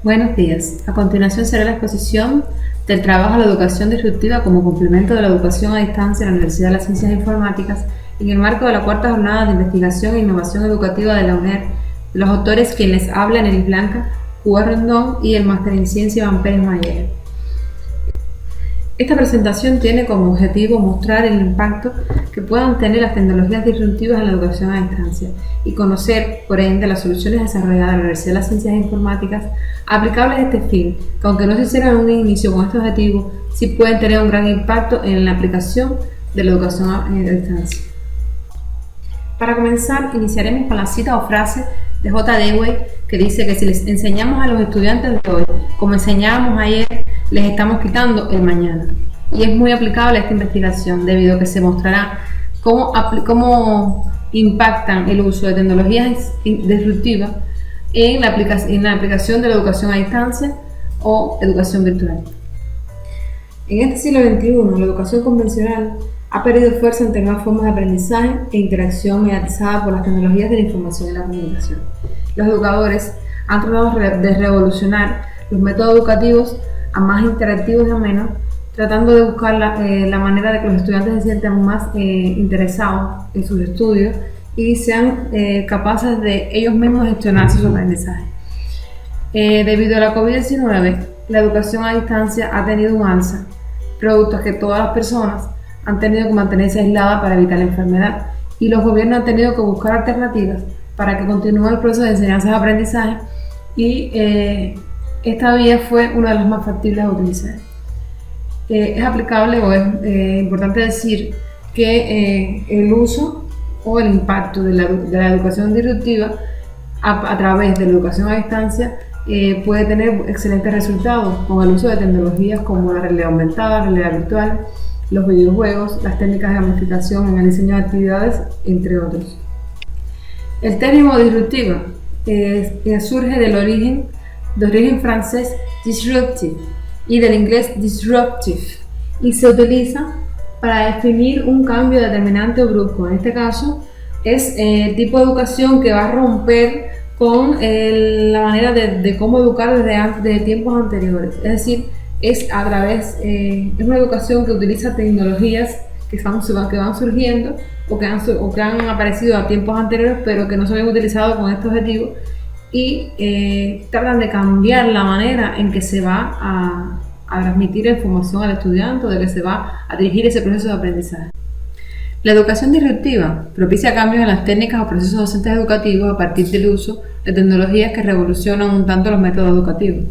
Buenos días. A continuación será la exposición del trabajo a la educación disruptiva como complemento de la educación a distancia en la Universidad de las Ciencias Informáticas en el marco de la cuarta jornada de investigación e innovación educativa de la UNED. Los autores quienes hablan Elis Blanca, Juan Rendón y el máster en ciencia Iván Pérez Mayer. Esta presentación tiene como objetivo mostrar el impacto que puedan tener las tecnologías disruptivas en la educación a distancia y conocer, por ende, las soluciones desarrolladas en la Universidad de las Ciencias Informáticas aplicables a este fin, que aunque no se hicieron en un inicio con este objetivo, sí pueden tener un gran impacto en la aplicación de la educación a distancia. Para comenzar, iniciaremos con la cita o frase de J. Dewey, que dice que si les enseñamos a los estudiantes de hoy como enseñábamos ayer, les estamos quitando el mañana. Y es muy aplicable a esta investigación, debido a que se mostrará cómo impactan el uso de tecnologías disruptivas en la aplicación de la educación a distancia o educación virtual. En este siglo XXI, la educación convencional ha perdido fuerza ante nuevas formas de aprendizaje e interacción mediatizada por las tecnologías de la información y la comunicación. Los educadores han tratado de revolucionar los métodos educativos a más interactivos y amenos, tratando de buscar la manera de que los estudiantes se sientan más interesados en sus estudios y sean capaces de ellos mismos gestionar su aprendizaje. Debido a la COVID-19, la educación a distancia ha tenido un alza, producto que todas las personas han tenido que mantenerse aisladas para evitar la enfermedad y los gobiernos han tenido que buscar alternativas para que continúe el proceso de enseñanza y aprendizaje y esta vía fue una de las más factibles a utilizar. Es aplicable o es importante decir que el uso o el impacto de la educación disruptiva a través de la educación a distancia puede tener excelentes resultados con el uso de tecnologías como la realidad aumentada, la realidad virtual, los videojuegos, las técnicas de gamificación en el diseño de actividades, entre otros. El término disruptiva surge de origen francés disruptive y del inglés disruptive y se utiliza para definir un cambio determinante o brusco. En este caso es el tipo de educación que va a romper con la manera de cómo educar desde tiempos anteriores, es decir, es una educación que utiliza tecnologías que van surgiendo o que han aparecido a tiempos anteriores pero que no se habían utilizado con este objetivo y tratan de cambiar la manera en que se va a transmitir la información al estudiante o de que se va a dirigir ese proceso de aprendizaje. La educación disruptiva propicia cambios en las técnicas o procesos docentes educativos a partir del uso de tecnologías que revolucionan un tanto los métodos educativos.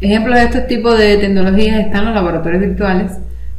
Ejemplos de este tipo de tecnologías están los laboratorios virtuales,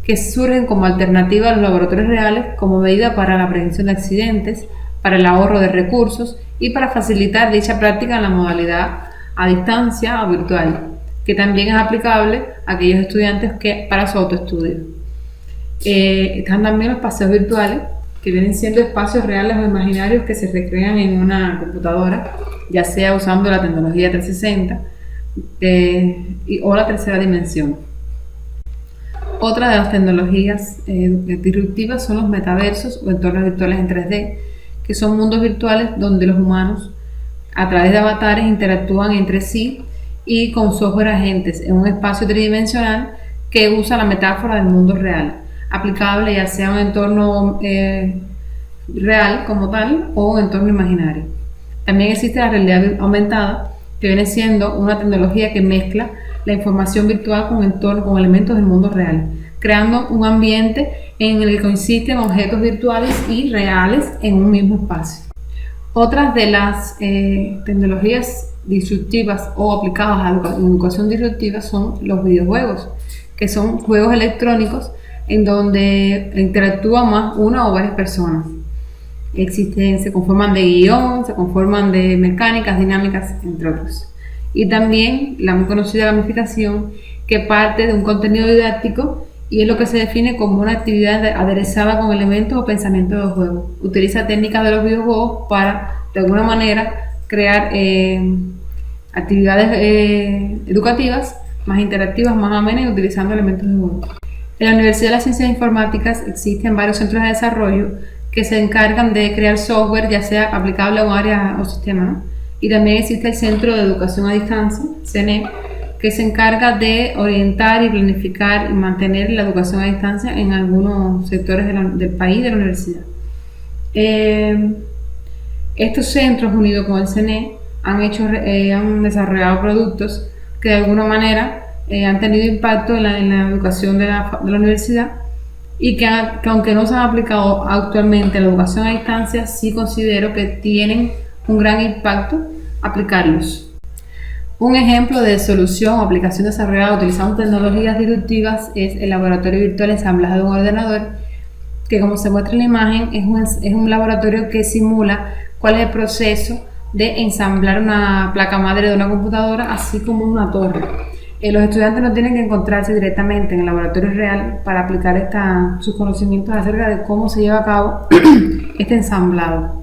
que surgen como alternativa a los laboratorios reales como medida para la prevención de accidentes, para el ahorro de recursos y para facilitar dicha práctica en la modalidad a distancia o virtual, que también es aplicable a aquellos estudiantes que para su autoestudio. Están también los paseos virtuales, que vienen siendo espacios reales o imaginarios que se recrean en una computadora, ya sea usando la tecnología 360 o la tercera dimensión. Otra de las tecnologías disruptivas son los metaversos o entornos virtuales en 3D, que son mundos virtuales donde los humanos, a través de avatares, interactúan entre sí y con software agentes en un espacio tridimensional que usa la metáfora del mundo real, aplicable ya sea un entorno real como tal o un entorno imaginario. También existe la realidad aumentada, que viene siendo una tecnología que mezcla la información virtual con elementos del mundo real, creando un ambiente en el que coinciden objetos virtuales y reales en un mismo espacio. Otras de las tecnologías disruptivas o aplicadas a la educación disruptiva son los videojuegos, que son juegos electrónicos en donde interactúan más una o varias personas. Se conforman de guión, se conforman de mecánicas, dinámicas, entre otros. Y también la muy conocida gamificación, que parte de un contenido didáctico y es lo que se define como una actividad aderezada con elementos o pensamientos del juego. Utiliza técnicas de los videojuegos para, de alguna manera, crear actividades educativas más interactivas, más amenas y utilizando elementos de juego. En la Universidad de las Ciencias Informáticas existen varios centros de desarrollo que se encargan de crear software, ya sea aplicable a un área o sistema, ¿no? Y también existe el Centro de Educación a Distancia, CENE, que se encarga de orientar y planificar y mantener la educación a distancia en algunos sectores del país de la universidad. Estos centros, unidos con el CENE, han desarrollado productos que de alguna manera han tenido impacto en la educación de la universidad y que aunque no se han aplicado actualmente a la educación a distancia, sí considero que tienen un gran impacto aplicarlos. Un ejemplo de solución o aplicación desarrollada utilizando tecnologías disruptivas es el laboratorio virtual ensamblaje de un ordenador, que como se muestra en la imagen es un laboratorio que simula cuál es el proceso de ensamblar una placa madre de una computadora, así como una torre. Los estudiantes no tienen que encontrarse directamente en el laboratorio real para aplicar sus conocimientos acerca de cómo se lleva a cabo este ensamblado.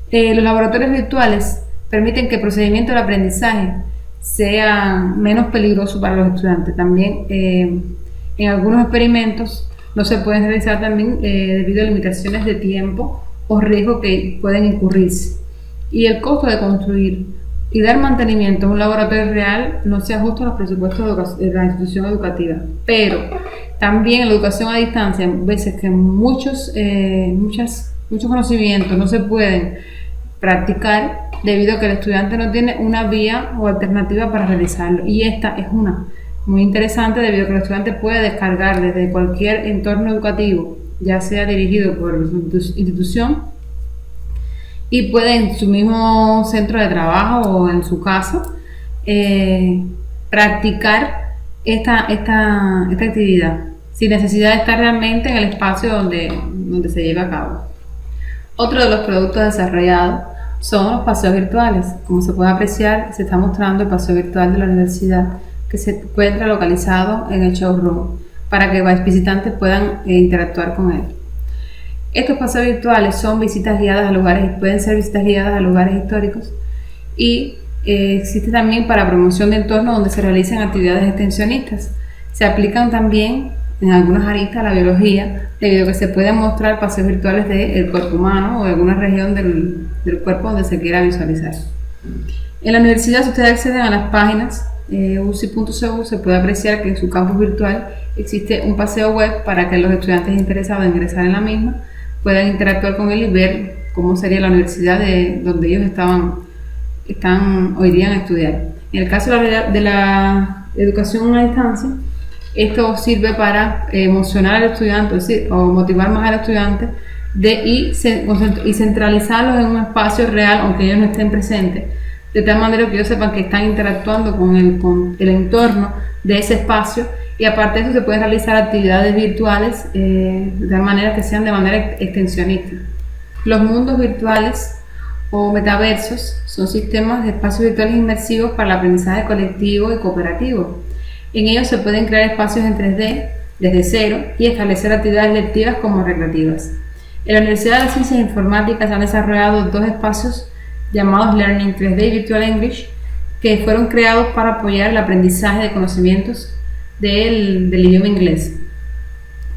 Los laboratorios virtuales permiten que el procedimiento del aprendizaje sea menos peligroso para los estudiantes. También en algunos experimentos no se pueden realizar también debido a limitaciones de tiempo o riesgos que pueden incurrirse. Y el costo de construir y dar mantenimiento a un laboratorio real no se ajusta a los presupuestos de la institución educativa. Pero también en la educación a distancia, a veces que muchos conocimientos no se pueden practicar debido a que el estudiante no tiene una vía o alternativa para realizarlo, y esta es una muy interesante debido a que el estudiante puede descargar desde cualquier entorno educativo, ya sea dirigido por su institución, y puede en su mismo centro de trabajo o en su casa practicar esta actividad sin necesidad de estar realmente en el espacio donde se lleva a cabo. Otro de los productos desarrollados son los paseos virtuales. Como se puede apreciar, se está mostrando el paseo virtual de la universidad que se encuentra localizado en el showroom para que los visitantes puedan interactuar con él. Estos paseos virtuales son visitas guiadas a lugares, pueden ser visitas guiadas a lugares históricos, y existe también para promoción de entornos donde se realizan actividades extensionistas. Se aplican también en algunas aristas a la biología, debido a que se pueden mostrar paseos virtuales del cuerpo humano o de alguna región del cuerpo donde se quiera visualizar. En la universidad, si ustedes acceden a las páginas uci.cu, se puede apreciar que en su campus virtual existe un paseo web para que los estudiantes interesados en ingresar en la misma puedan interactuar con él y ver cómo sería la universidad donde ellos hoy día a estudiar. En el caso de la educación a distancia, esto sirve para emocionar al estudiante, es decir, o motivar más al estudiante y centralizarlos en un espacio real, aunque ellos no estén presentes, de tal manera que ellos sepan que están interactuando con el entorno de ese espacio, y aparte de eso se pueden realizar actividades virtuales de tal manera que sean de manera extensionista. Los mundos virtuales o metaversos son sistemas de espacios virtuales inmersivos para el aprendizaje colectivo y cooperativo. En ellos se pueden crear espacios en 3D desde cero y establecer actividades lectivas como recreativas. En la Universidad de las Ciencias Informáticas se han desarrollado dos espacios llamados Learning 3D y Virtual English, que fueron creados para apoyar el aprendizaje de conocimientos del idioma inglés.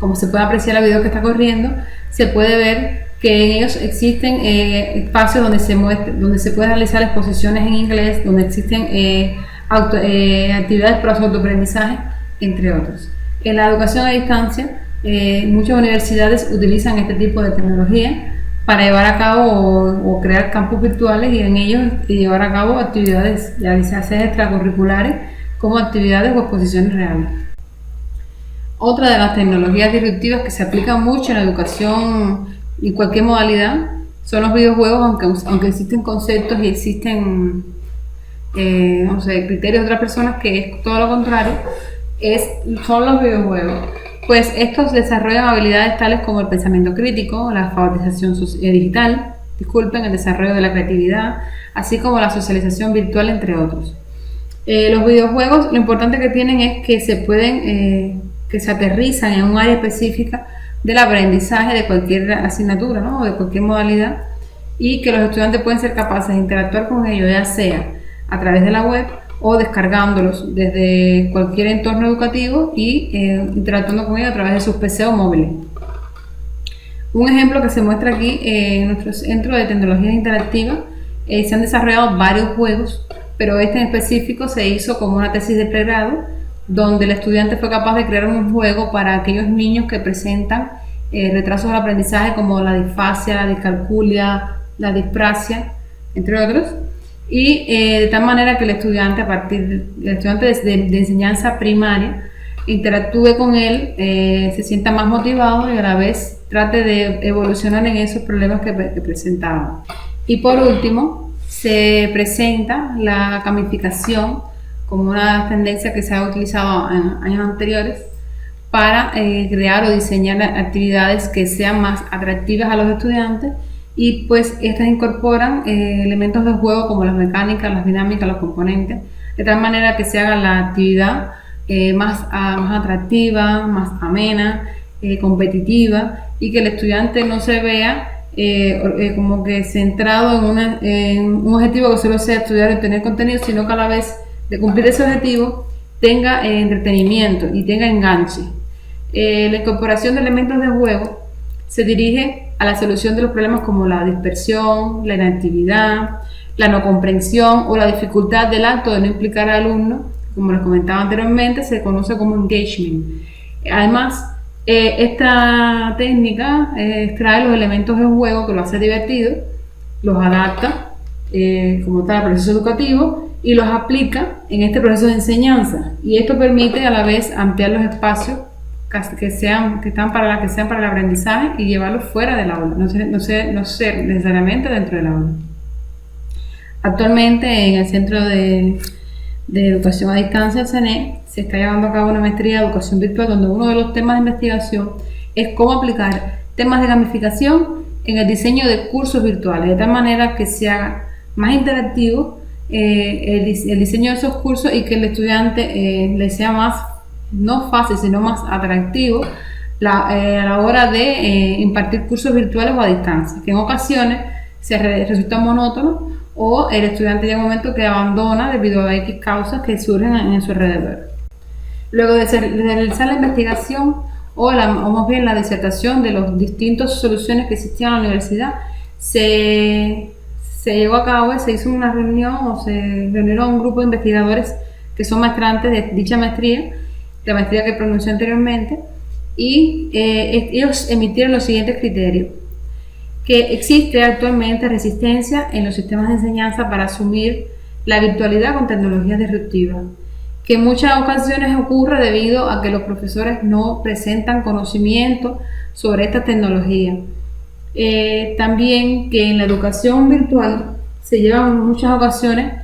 Como se puede apreciar en el video que está corriendo, se puede ver que en ellos existen espacios donde se pueden realizar exposiciones en inglés, donde existen actividades para su autoaprendizaje, entre otros. En la educación a distancia, muchas universidades utilizan este tipo de tecnología para llevar a cabo o crear campus virtuales, y en ellos llevar a cabo actividades, ya sea extracurriculares, como actividades o exposiciones reales. Otra de las tecnologías disruptivas que se aplican mucho en la educación y cualquier modalidad son los videojuegos, aunque existen conceptos y existen criterios de otras personas que es todo lo contrario, son los videojuegos. Pues estos desarrollan habilidades tales como el pensamiento crítico, la alfabetización digital, el desarrollo de la creatividad, así como la socialización virtual, entre otros. Los videojuegos, lo importante que tienen es que se aterrizan en un área específica del aprendizaje de cualquier asignatura, ¿no? O de cualquier modalidad, y que los estudiantes pueden ser capaces de interactuar con ellos, ya sea a través de la web o descargándolos desde cualquier entorno educativo y interactuando con ellos a través de sus PC o móviles. Un ejemplo que se muestra aquí en nuestro centro de tecnologías interactivas se han desarrollado varios juegos, pero este en específico se hizo como una tesis de pregrado, donde el estudiante fue capaz de crear un juego para aquellos niños que presentan retrasos del aprendizaje como la disfasia, la discalculia, la disprasia, entre otros, y de tal manera que el estudiante, de enseñanza primaria, interactúe con él, se sienta más motivado y a la vez trate de evolucionar en esos problemas que presentaba. Y por último, se presenta la gamificación como una tendencia que se ha utilizado en años anteriores para crear o diseñar actividades que sean más atractivas a los estudiantes, y pues estas incorporan elementos del juego como las mecánicas, las dinámicas, los componentes, de tal manera que se haga la actividad más atractiva, más amena, competitiva, y que el estudiante no se vea como que centrado en un objetivo que solo sea estudiar y obtener contenido, sino que a la vez de cumplir ese objetivo tenga entretenimiento y tenga enganche. La incorporación de elementos de juego se dirige a la solución de los problemas como la dispersión, la inactividad, la no comprensión o la dificultad del acto de no implicar al alumno. Como les comentaba anteriormente, se conoce como engagement. Además, esta técnica extrae los elementos del juego que lo hace divertido, los adapta como tal al proceso educativo y los aplica en este proceso de enseñanza. Y esto permite a la vez ampliar los espacios que sean para el aprendizaje y llevarlos fuera del aula, no ser necesariamente dentro del aula. Actualmente en el Centro de Educación a Distancia, el CENE, se está llevando a cabo una maestría de educación virtual, donde uno de los temas de investigación es cómo aplicar temas de gamificación en el diseño de cursos virtuales, de tal manera que se haga más interactivo el diseño de esos cursos y que el estudiante le sea más, no fácil, sino más atractivo a la hora de impartir cursos virtuales o a distancia, que en ocasiones resulta monótono o el estudiante llega un momento que abandona debido a X causas que surgen en su alrededor. Luego de realizar la investigación o más bien la disertación de las distintas soluciones que existían en la universidad, se llevó a cabo, se hizo una reunión o se reunieron un grupo de investigadores que son maestrantes de dicha maestría, la maestría que pronunció anteriormente, y ellos emitieron los siguientes criterios: que existe actualmente resistencia en los sistemas de enseñanza para asumir la virtualidad con tecnologías disruptivas, que en muchas ocasiones ocurre debido a que los profesores no presentan conocimiento sobre esta tecnología. También que en la educación virtual se llevan en muchas ocasiones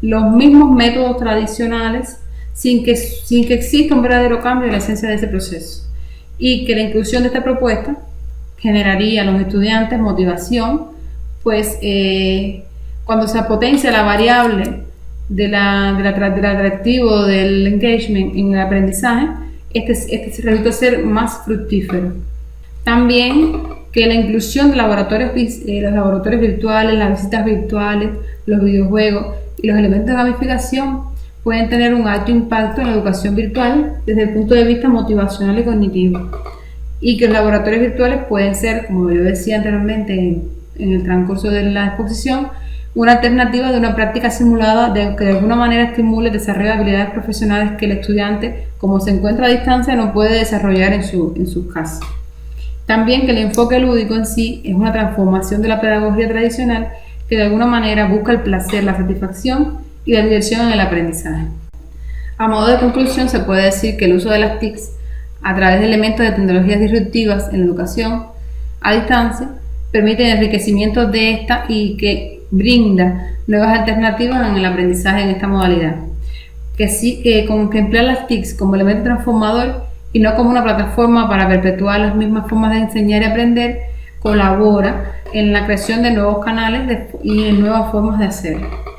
los mismos métodos tradicionales sin que exista un verdadero cambio en la esencia de ese proceso, y que la inclusión de esta propuesta generaría a los estudiantes motivación, pues cuando se potencia la variable del atractivo del engagement en el aprendizaje, este se resulta ser más fructífero. También que la inclusión de los laboratorios virtuales, las visitas virtuales, los videojuegos y los elementos de gamificación pueden tener un alto impacto en la educación virtual desde el punto de vista motivacional y cognitivo, y que los laboratorios virtuales pueden ser, como yo decía anteriormente en el transcurso de la exposición, una alternativa de una práctica simulada que de alguna manera estimule el desarrollo de habilidades profesionales que el estudiante, como se encuentra a distancia, no puede desarrollar en sus casas. También que el enfoque lúdico en sí es una transformación de la pedagogía tradicional que de alguna manera busca el placer, la satisfacción y la diversión en el aprendizaje. A modo de conclusión, se puede decir que el uso de las TICs a través de elementos de tecnologías disruptivas en la educación a distancia permite el enriquecimiento de esta y que brinda nuevas alternativas en el aprendizaje en esta modalidad, que emplear las TICs como elemento transformador y no como una plataforma para perpetuar las mismas formas de enseñar y aprender, colabora en la creación de nuevos canales y en nuevas formas de hacerlo.